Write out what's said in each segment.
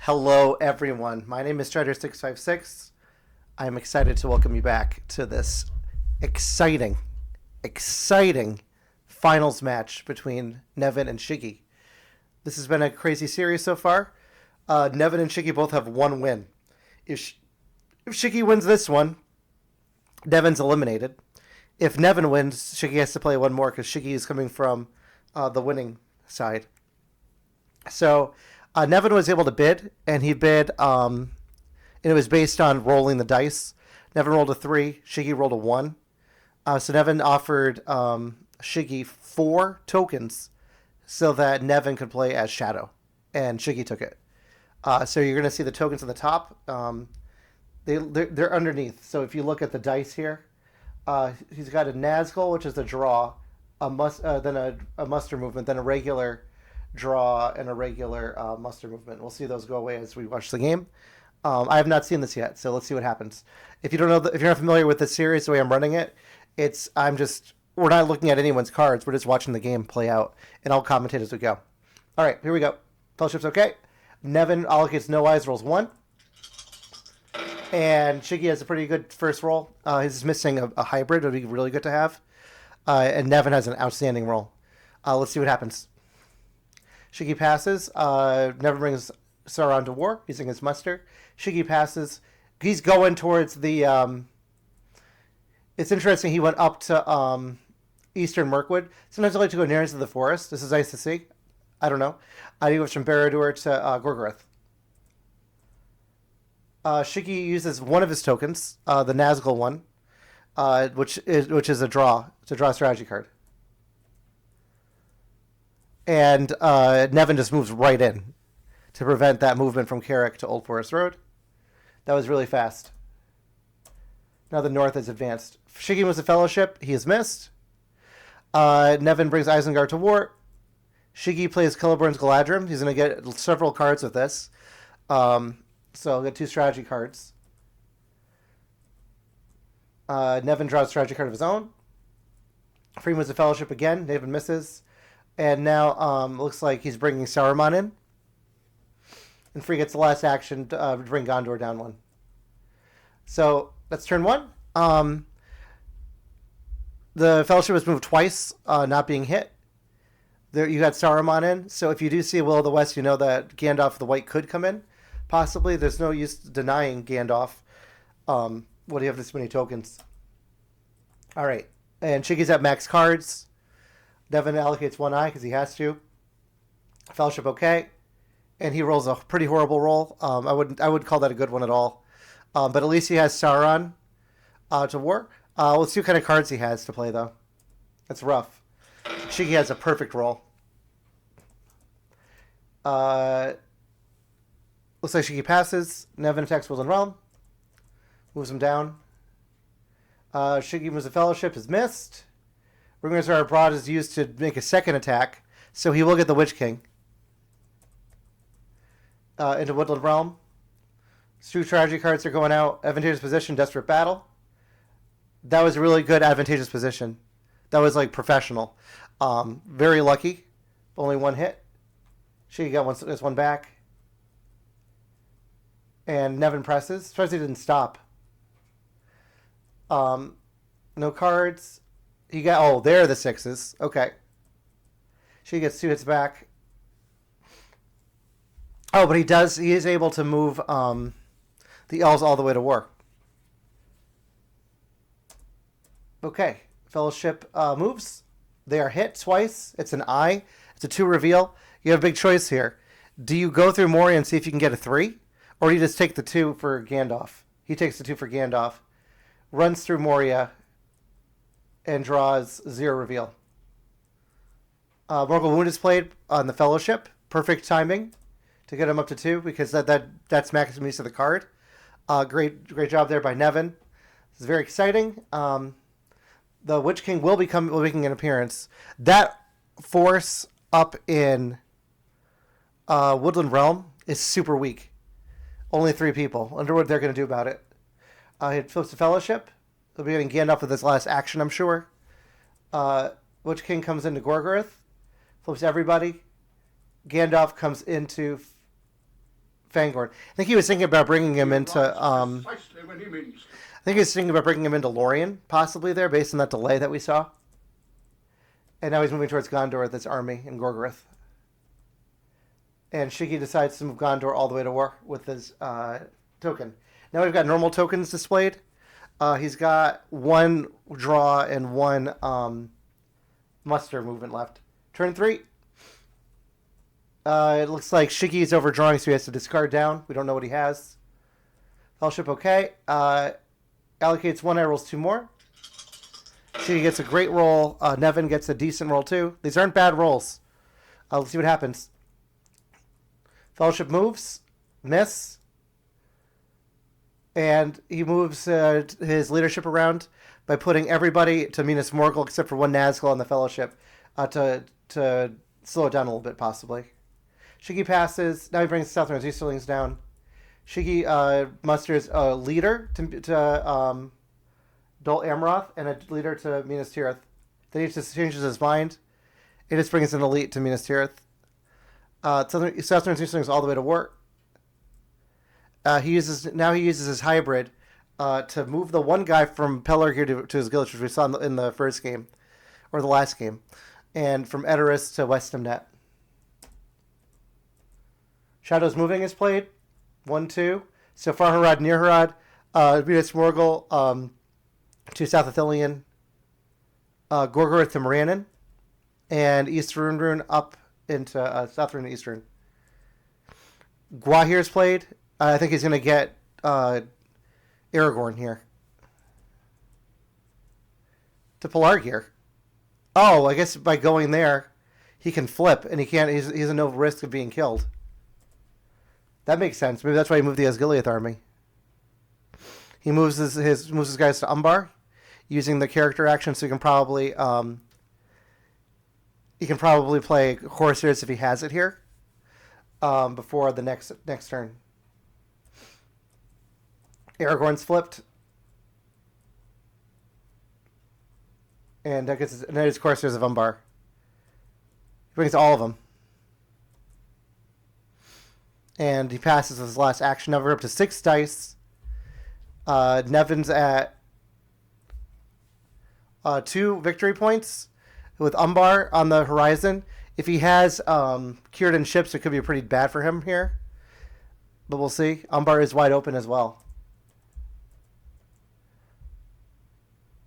Hello, everyone. My name is Strider656. I'm excited to welcome you back to this exciting, exciting finals match between Nevan and Shiggy. This has been a crazy series so far. Nevan and Shiggy both have one win. If Shiggy wins this one, Nevan's eliminated. If Nevan wins, Shiggy has to play one more because Shiggy is coming from the winning side. So Nevan was able to bid, and he bid, and it was based on rolling the dice. Nevan rolled a 3, Shiggy rolled a 1. So Nevan offered Shiggy 4 tokens so that Nevan could play as Shadow, and Shiggy took it. So you're going to see the tokens on the top. They're underneath. So if you look at the dice here, he's got a Nazgul, which is a draw, then a muster movement, then a regular draw, and a regular muster movement. We'll see those go away as we watch the game. I have not seen this yet, so let's see what happens. If you don't know, if you're not familiar with this series, the way I'm running it, we're not looking at anyone's cards. We're just watching the game play out, and I'll commentate as we go. All right, here we go. Fellowship's okay. Nevan allocates no eyes, rolls 1. And Shiggy has a pretty good first roll. He's missing a hybrid. It would be really good to have. And Nevan has an outstanding roll. Let's see what happens. Shiggy passes. Nevan brings Sauron to war using his muster. Shiggy passes. He's going towards the... It's interesting. He went up to Eastern Mirkwood. Sometimes I like to go near into the forest. This is nice to see. I don't know. He goes from Barad-dûr to Gorgoroth. Shiggy uses one of his tokens, the Nazgul one, which is a draw. It's a draw strategy card. And Nevan just moves right in to prevent that movement from Carrick to Old Forest Road. That was really fast. Now the North is advanced. Shiggy was a fellowship. He is missed. Nevan brings Isengard to war. Shiggy plays Celeburn's Galadrim. He's going to get several cards with this. So I'll get 2 strategy cards. Nevan draws a strategy card of his own. Freeman was a fellowship again. Nevan misses. And now looks like he's bringing Saruman in. And Free gets the last action to bring Gondor down 1. So that's turn 1. The fellowship was moved twice, not being hit. There you got Saruman in. So if you do see a Will of the West, you know that Gandalf the White could come in. Possibly. There's no use denying Gandalf. What do you have this many tokens? All right. And Shiggy's at max cards. Nevan allocates 1 eye because he has to. Fellowship okay. And he rolls a pretty horrible roll. I wouldn't call that a good one at all. But at least he has Sauron to war. Let's see what kind of cards he has to play, though. That's rough. Shiggy has a perfect roll. Looks like Shiggy passes. Nevan attacks Woodland Realm. Moves him down. Shiggy moves a fellowship. Is missed. Ringers Are Abroad is used to make a second attack. So he will get the Witch King. Into Woodland Realm. 2 strategy cards are going out. Advantageous position, Desperate Battle. That was a really good advantageous position. That was like professional. Very lucky. Only 1 hit. Shiggy got this one back. And Nevan presses. Surprised he didn't stop. No cards. He got... there are the 6s. Okay. She gets 2 hits back. Oh, but he is able to move the elves all the way to war. Okay. Fellowship moves. They are hit twice. It's an eye. It's a 2 reveal. You have a big choice here. Do you go through Moria and see if you can get a 3? Or do you just take the 2 for Gandalf? He takes the 2 for Gandalf. Runs through Moria. And draws 0 reveal. Morgul Wound is played on the Fellowship. Perfect timing to get him up to 2 because that's maximum use of the card. Great job there by Nevan. This is very exciting. The Witch King will be making an appearance. That force up in Woodland Realm is super weak. Only 3 people. I wonder what they're going to do about it. It flips to Fellowship. They'll be getting Gandalf with this last action, I'm sure. Witch King comes into Gorgoroth. Flips everybody. Gandalf comes into Fangorn. I think he was thinking about bringing him into. I think he was thinking about bringing him into Lorien, possibly there, based on that delay that we saw. And now he's moving towards Gondor with his army in Gorgoroth. And Shiggy decides to move Gondor all the way to war with his token. Now we've got normal tokens displayed. He's got one draw and one muster movement left. Turn 3. It looks like Shiggy's overdrawing, so he has to discard down. We don't know what he has. Fellowship, okay. Allocates 1 die, rolls 2 more. Shiggy gets a great roll. Nevan gets a decent roll too. These aren't bad rolls. Let's see what happens. Fellowship moves. Miss. And he moves his leadership around by putting everybody to Minas Morgul except for one Nazgul on the Fellowship to slow it down a little bit, possibly. Shiggy passes. Now he brings Southerners, Easterlings down. Shiggy musters a leader to Dol Amroth and a leader to Minas Tirith. Then he just changes his mind. It just brings an elite to Minas Tirith. Southerners, Easterlings all the way to war. He uses his hybrid to move the one guy from Pelargir to his village, which we saw in the first game, or the last game, and from Edoras to Westamnet. Shadows Moving is played. 1-2. So Far Harad, Near Harad, Minas Morgul to South Athelion, Gorgoroth to Morannon, and East Rune up into South Rune and East Rune. Gwahir's played. I think he's going to get Aragorn here. To Pelargir. Oh, I guess by going there, he can flip, and he can't. He's at no risk of being killed. That makes sense. Maybe that's why he moved the Osgiliath army. He moves his guys to Umbar, using the character action, so he can probably play Horsers if he has it here before the next turn. Aragorn's flipped, and that is Corsairs of Umbar. He brings all of them. And he passes his last action number up to 6 dice. Nevan's at 2 victory points with Umbar on the horizon. If he has Círdan ships, it could be pretty bad for him here. But we'll see. Umbar is wide open as well.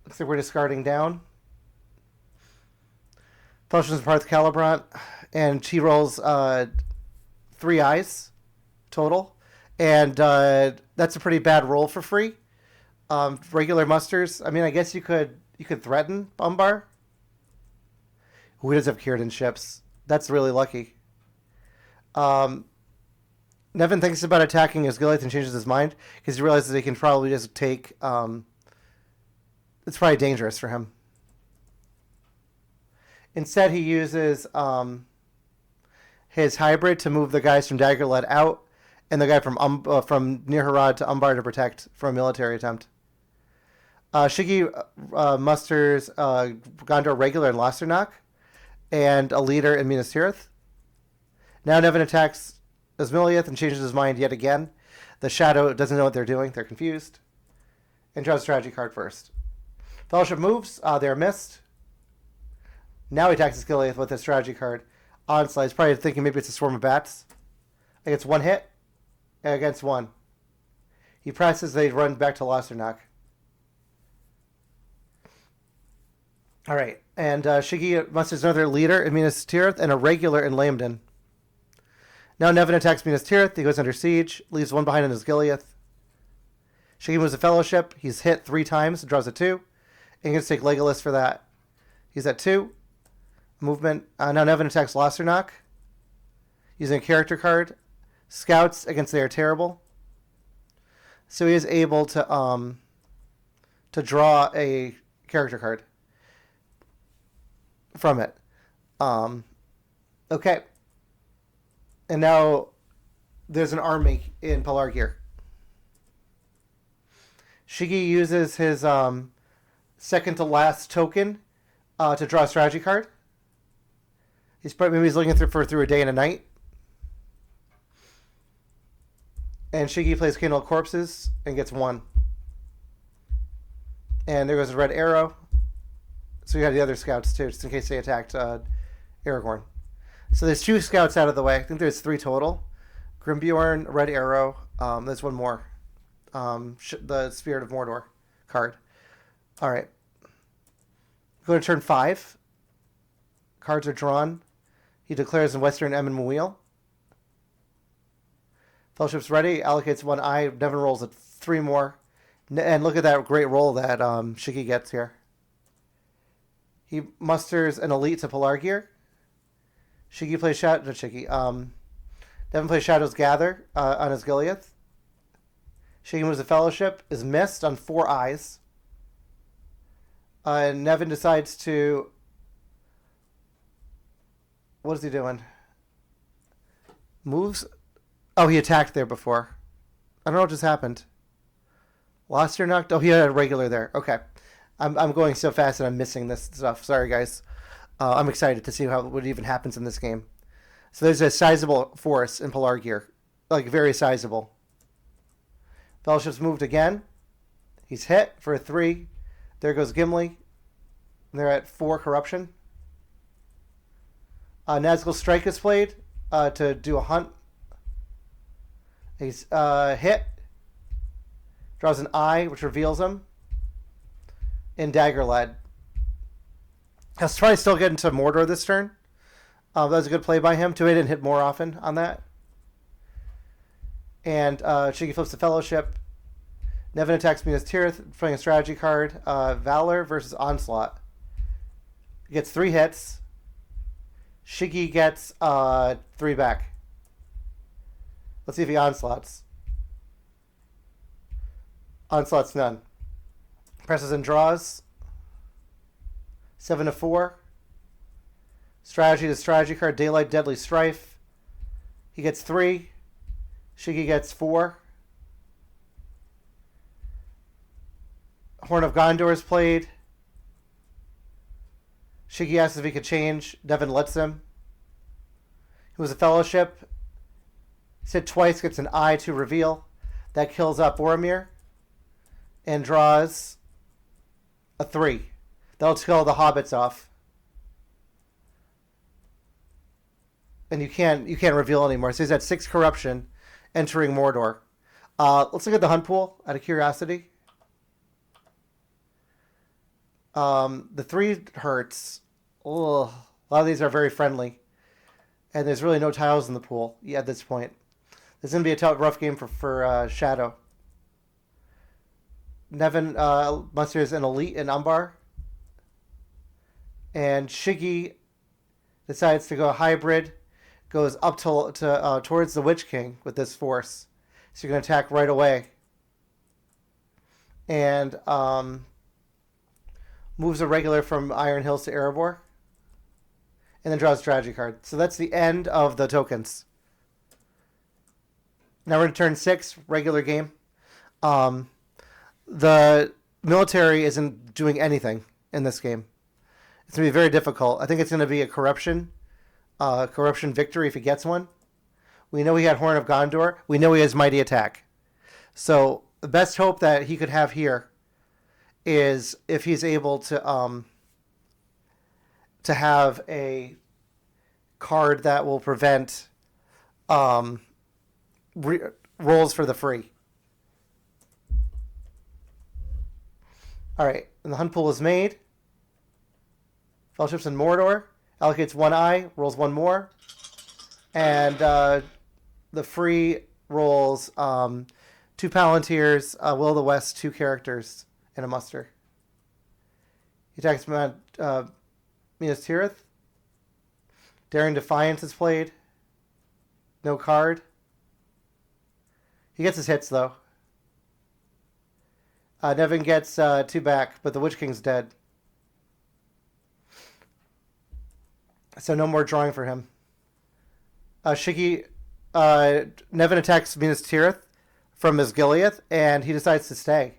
Looks like we're discarding down. Fellowship's part of Calibrant. And she rolls 3 eyes total. And that's a pretty bad roll for free. Regular musters. I mean, I guess you could threaten Umbar. Who does have Círdan ships? That's really lucky. Nevan thinks about attacking Osgiliath and changes his mind because he realizes he can probably just take. It's probably dangerous for him. Instead, he uses his hybrid to move the guys from Daggerled out, and the guy from Near Harad to Umbar to protect from a military attempt. Shiggy musters Gondor regular in Losternock, and a leader in Minas Tirith. Now Nevan attacks Osgiliath and changes his mind yet again. The Shadow doesn't know what they're doing. They're confused. And draws a strategy card first. Fellowship moves. They're missed. Now he attacks Osgiliath with a strategy card. Onslaught. He's probably thinking maybe it's a swarm of bats. It gets 1 hit against 1. He presses. They run back to Losternock. All right. And Shiggy musters another leader in Minas Tirith and a regular in Lambden. Now Nevan attacks Minas Tirith. He goes under siege. Leaves 1 behind in Osgiliath. Shiggy moves a Fellowship. He's hit 3 times. Draws a 2. And he gets to take Legolas for that. He's at 2. Movement. Now Nevan attacks Losternock. Using a character card. Scouts against They Are Terrible. So he is able to draw a character card from it. Okay. And now there's an army in Pelargir. Shiggy uses his second to last token to draw a strategy card. Maybe he's looking through a day and a night. And Shiggy plays Candle of Corpses and gets 1. And there goes a red arrow. So you have the other scouts too, just in case they attacked Aragorn. So there's 2 scouts out of the way. I think there's 3 total. Grimbjorn, red arrow. There's 1 more. The Spirit of Mordor card. All right. Go to turn 5. Cards are drawn. He declares in Western Emyn Muil. Fellowship's ready. Allocates 1 eye. Nevan rolls at 3 more. And look at that great roll that Shiggy gets here. He musters an elite to Pelargir. Shiggy plays Nevan plays Shadow's Gather on his Gileath. Shiggy moves the Fellowship. Is missed on 4 eyes. And Nevan decides to... What is he doing? Moves... Oh, he attacked there before. I don't know what just happened. Lost your knocked? Oh, he had a regular there. Okay. I'm going so fast and I'm missing this stuff. Sorry, guys. I'm excited to see what even happens in this game. So there's a sizable force in Pelargir. Like, very sizable. Fellowship's moved again. He's hit for a 3. There goes Gimli. They're at 4 corruption. Nazgul Strike is played to do a hunt. He's hit. Draws an eye, which reveals him. In Dagger Lad. He'll try to still get into Mordor this turn. That was a good play by him. 2-8 didn't hit more often on that. And Shiggy flips the Fellowship. Nevan attacks Minas Tirith, playing a strategy card. Valor versus Onslaught. He gets 3 hits. Shiggy gets 3 back. Let's see if he onslaughts. Onslaught's none. Presses and draws. 7-4. Strategy to strategy card. Daylight, Deadly Strife. He gets 3. Shiggy gets 4. Horn of Gondor is played. Shiggy asks if he could change. Nevan lets him. He was a Fellowship. Hit twice, gets an eye to reveal. That kills up Boromir. And draws a 3. That'll kill the hobbits off. And you can't reveal anymore. So he's at 6 corruption, entering Mordor. Let's look at the hunt pool out of curiosity. The 3 hurts. Ugh. A lot of these are very friendly. And there's really no tiles in the pool at this point. This is going to be a rough game for Shadow. Nevan musters an elite in Umbar. And Shiggy decides to go hybrid. Goes up towards the Witch King with this force. So you're going to attack right away. And moves a regular from Iron Hills to Erebor. And then draws a strategy card. So that's the end of the tokens. Now we're in turn 6, regular game. The military isn't doing anything in this game. It's going to be very difficult. I think it's going to be a corruption victory if he gets one. We know he had Horn of Gondor. We know he has Mighty Attack. So the best hope that he could have here is if he's able to have a card that will prevent rolls for the free. All right, and the hunt pool is made. Fellowship's in Mordor. Allocates 1 eye, rolls 1 more. And the free rolls 2 Palantirs, Will of the West, 2 characters, and a muster. He attacks Minas Tirith. Daring Defiance is played. No card. He gets his hits, though. Nevan gets 2 back, but the Witch King's dead. So no more drawing for him. Shiggy, Nevan attacks Minas Tirith from his Gileath, and he decides to stay.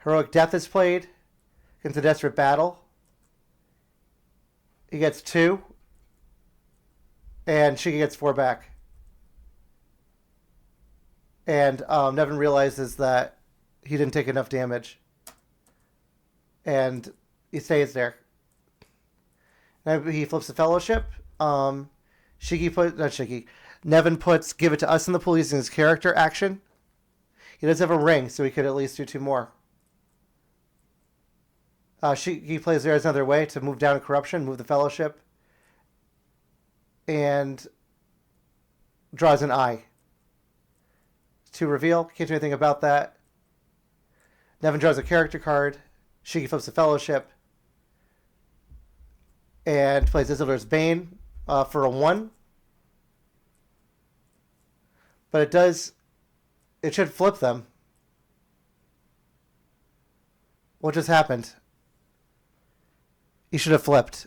Heroic Death is played against a Desperate Battle. He gets 2, and Shiggy gets 4 back. And Nevan realizes that he didn't take enough damage. And he stays there. Now he flips the fellowship. Nevan puts give it to us in the pool using his character action. He does have a ring, so he could at least do 2 more. Shiggy plays there as another way to move down corruption, move the fellowship, and draws an eye. To reveal, can't do anything about that. Nevan draws a character card. Shiggy flips the fellowship and plays Isildur's Bane for a 1. But it should flip them. What just happened? He should have flipped.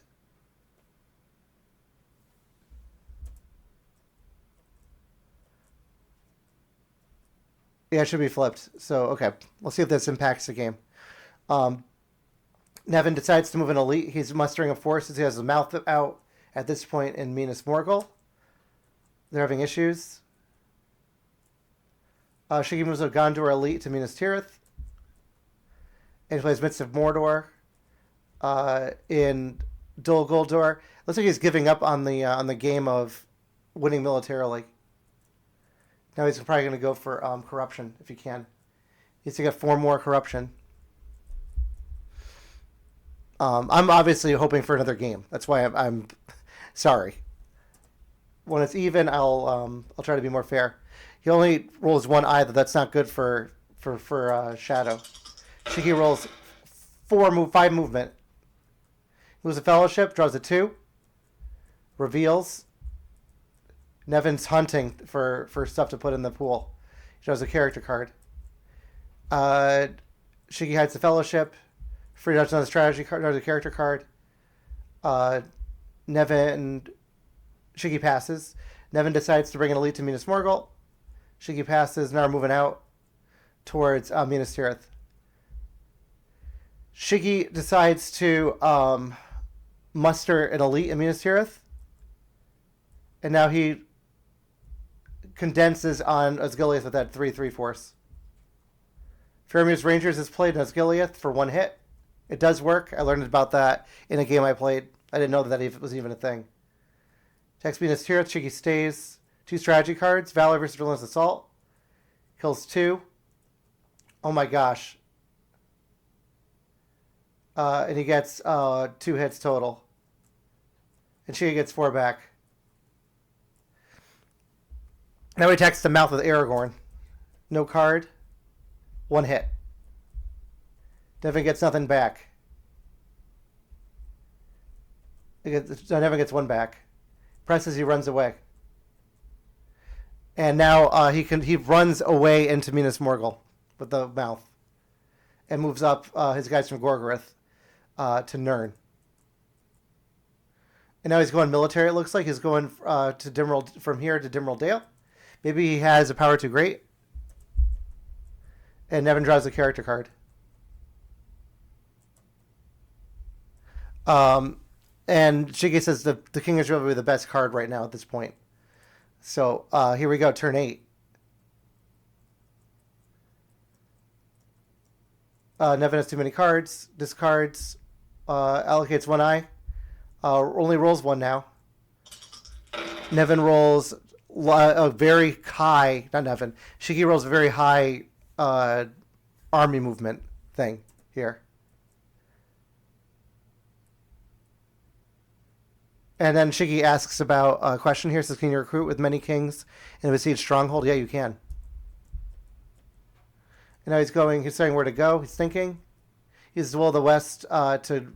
Yeah, it should be flipped. So, okay. We'll see if this impacts the game. Nevan decides to move an elite. He's mustering of forces. He has his mouth out at this point in Minas Morgul. They're having issues. Shiggy moves a Gondor elite to Minas Tirith. And he plays Midst of Mordor in Dol Guldur. Looks like he's giving up on the game of winning militarily. Now he's probably going to go for corruption if he can. He needs to get 4 more corruption. I'm obviously hoping for another game. That's why I'm sorry. When it's even, I'll try to be more fair. He only rolls 1 eye, but that's not good for Shadow. Shiggy rolls 5 movement. Moves a fellowship, draws a 2. Reveals. Nevan's hunting for stuff to put in the pool. He draws a character card. Shiggy hides the fellowship. Free dodge another strategy card, draws a character card. Shiggy passes. Nevan decides to bring an elite to Minas Morgul. Shiggy passes, now we're moving out towards Minas Tirith. Shiggy decides to muster an elite in Minas Tirith. And now he condenses on Osgiliath with that 3/3 force. Faramir's Rangers is played in Osgiliath for 1 hit. It does work. I learned about that in a game I played. I didn't know that was even a thing. Text Minas Tirith, Shiggy stays. 2 strategy cards. Valor versus Relentless Assault. Kills 2. Oh my gosh. And he gets 2 hits total. And Shiggy gets 4 back. Now he attacks the mouth with Aragorn. No card. 1 hit. Nevan gets nothing back. Nevan gets 1 back. Presses, he runs away. And now he runs away into Minas Morgul with the mouth. And moves up his guys from Gorgoroth to Nirn. And now he's going military, it looks like. He's going to Dimril, from here to Dimril Dale. Maybe he has a power too great. And Nevan draws a character card. And Shiggy says the king is really the best card right now at this point. So here we go, turn 8. Nevan has too many cards. Discards. Allocates 1 eye. Only rolls 1 now. Nevan rolls a very high... Not Nevan. Shiggy rolls a very high army movement thing here. And then Shiggy asks about a question here. Says, can you recruit with many kings in a besieged stronghold? Yeah, you can. And now he's saying where to go. He's thinking. He uses the Will of the West to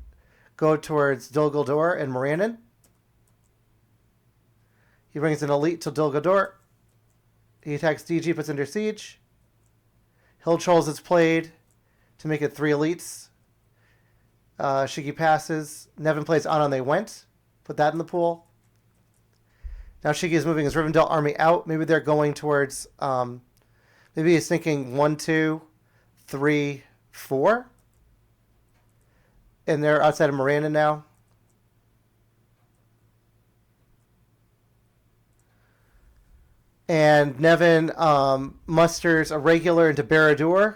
go towards Dol Guldur and Morannon. He brings an elite to Dol Guldur. He attacks DG, puts under siege. Hill Trolls is played to make it 3 elites. Shiggy passes. Nevan plays On They Went. Put that in the pool. Now Shiggy is moving his Rivendell army out. Maybe they're going towards... maybe he's thinking 1, 2, 3, 4. And they're outside of Morannon now. And Nevan musters a regular into Barad-dûr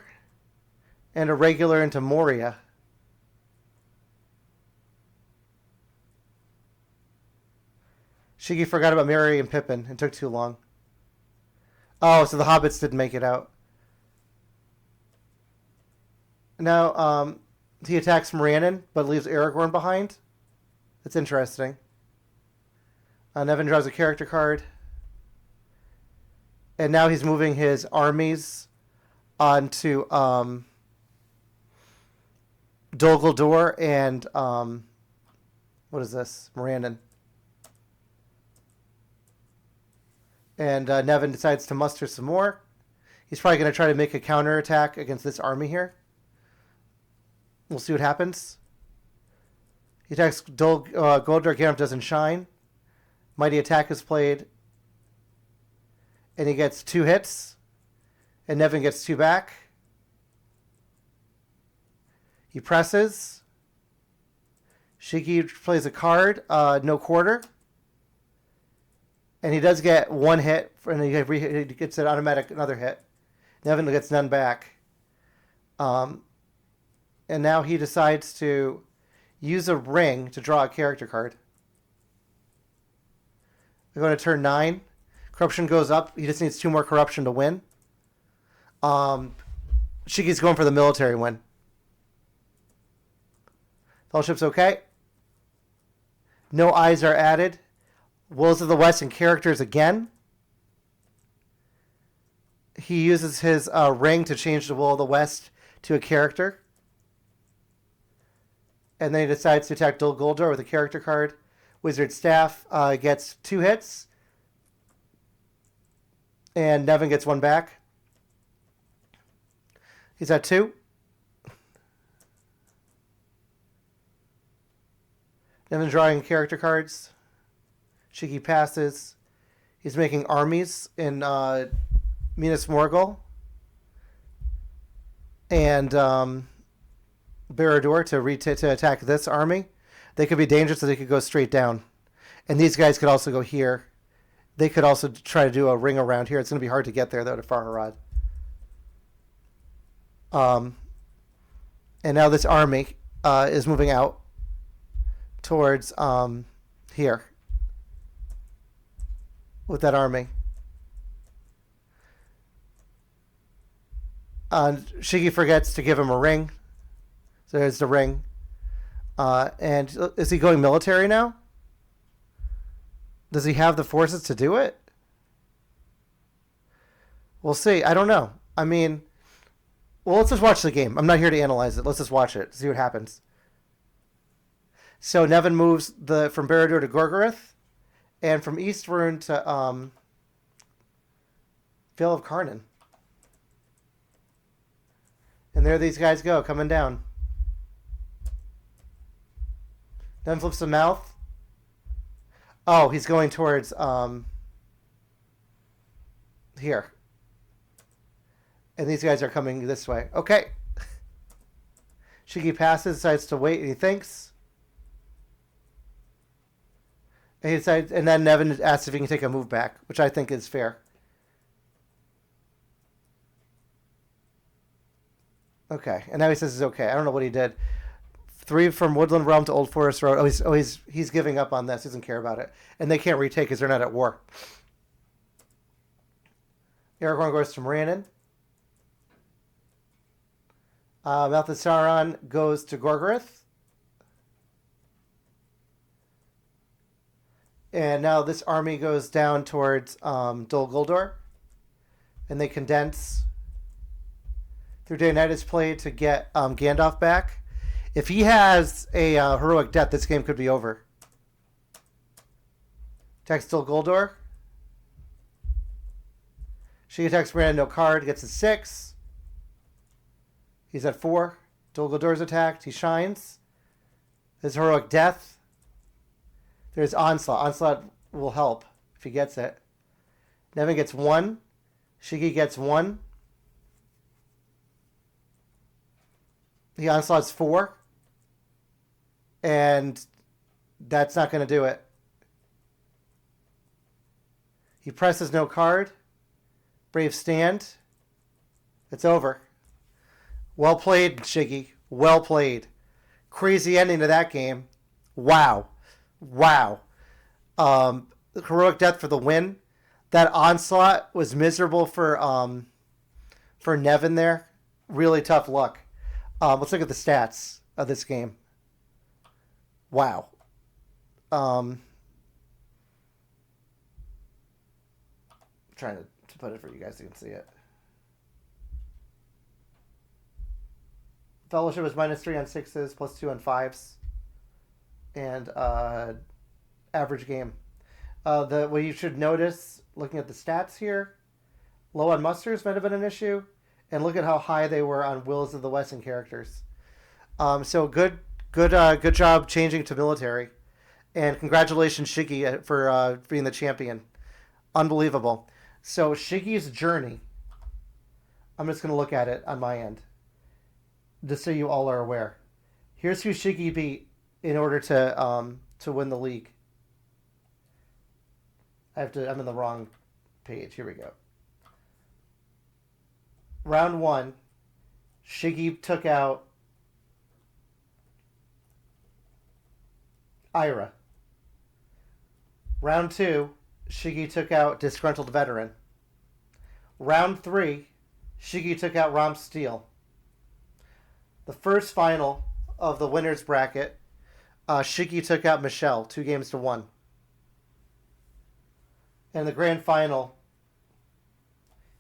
and a regular into Moria. Shiggy forgot about Merry and Pippin and took too long. Oh, so the hobbits didn't make it out. Now, he attacks Morannon, but leaves Aragorn behind. That's interesting. Nevan draws a character card. And now he's moving his armies onto Dol Guldur and what is this? Morannon. And Nevan decides to muster some more. He's probably going to try to make a counterattack against this army here. We'll see what happens. He attacks Guldur. Gandalf doesn't shine. Mighty attack is played. And he gets 2 hits. And Nevan gets 2 back. He presses. Shiggy plays a card. No quarter. And he does get 1 hit. And he gets an automatic another hit. Nevan gets none back. And now he decides to use a ring to draw a character card. We're going to turn 9. Corruption goes up. He just needs 2 more corruption to win. Shiggy's going for the military win. Fellowship's okay. No eyes are added. Wills of the West and characters again. He uses his ring to change the Will of the West to a character. And then he decides to attack Dol Guldur with a character card. Wizard Staff gets 2 hits. And Nevan gets 1 back. He's at 2. Nevan drawing character cards. Shiggy passes. He's making armies in Minas Morgul. And Barad-dûr to attack this army. They could be dangerous, so they could go straight down. And these guys could also go here. They could also try to do a ring around here. It's going to be hard to get there, though, to Farharad. And now this army is moving out towards here with that army. Shiggy forgets to give him a ring. So there's the ring. And is he going military now? Does he have the forces to do it? We'll see. I don't know. I mean, well, let's just watch the game. I'm not here to analyze it. Let's just watch it. See what happens. So Nevan moves from Barad-dûr to Gorgoroth, and from Eastbourne to Vale of Carnan. And there these guys go, coming down. Then flips the mouth. Oh, he's going towards here. And these guys are coming this way. Okay. Shiggy passes, decides to wait, and he thinks. And he decides, and then Nevan asks if he can take a move back, which I think is fair. Okay, and now he says it's okay. I don't know what he did. 3 from Woodland Realm to Old Forest Road. He's giving up on this. He doesn't care about it. And they can't retake because they're not at war. Aragorn goes to Morannon. Mouth of Sauron goes to Gorgoroth. And now this army goes down towards Dol Guldur. And they condense. Through Day and Night is played to get Gandalf back. If he has a heroic death, this game could be over. Attacks Dol Guldur. She attacks Morannon, no card, gets a 6. He's at 4. Dol Guldur's attacked. He shines. His heroic death. There's Onslaught. Onslaught will help if he gets it. Nevan gets 1. Shiggy gets 1. The Onslaught's 4. And that's not going to do it. He presses no card. Brave stand. It's over. Well played, Shiggy. Well played. Crazy ending to that game. Wow. Wow. Heroic death for the win. That onslaught was miserable for Nevan there. Really tough luck. Let's look at the stats of this game. Wow. Trying to put it for you guys so you can see it. Fellowship was -3 on 6s, +2 on 5s, and average game. What you should notice, looking at the stats here, low on musters might have been an issue, and look at how high they were on Wills of the West and characters. So good job changing to military, and congratulations Shiggy for being the champion. Unbelievable. So Shiggy's journey. I'm just going to look at it on my end, just so you all are aware. Here's who Shiggy beat in order to win the league. I'm in the wrong page. Here we go. Round 1, Shiggy took out Ira. Round 2, Shiggy took out Disgruntled Veteran. Round 3, Shiggy took out Rom Steel. The first final of the winner's bracket, Shiggy took out Michelle, 2-1. And the grand final,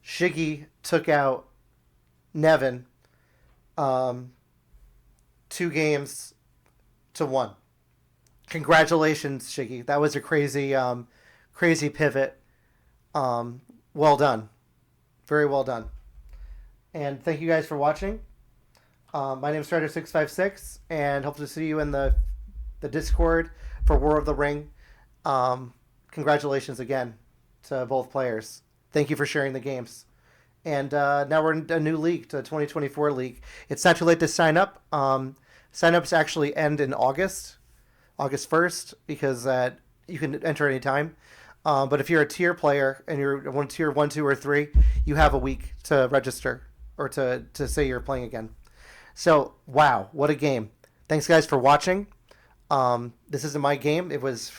Shiggy took out Nevan, 2-1. Congratulations, Shiggy. That was a crazy pivot. Well done. Very well done. And thank you guys for watching. My name is Strider656, and hope to see you in the Discord for War of the Ring. Congratulations again to both players. Thank you for sharing the games. And now we're in a new league, the 2024 league. It's not too late to sign up. Sign-ups actually end in August 1st, because you can enter anytime. But if you're a tier player and you're one tier 1, 2, or 3, you have a week to register or to say you're playing again. So, wow, what a game. Thanks, guys, for watching. This isn't my game. It was...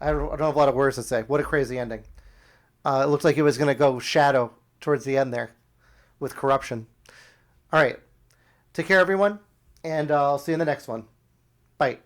I don't have a lot of words to say. What a crazy ending. It looked like it was going to go shadow towards the end there with corruption. All right. Take care, everyone, and I'll see you in the next one. Bye.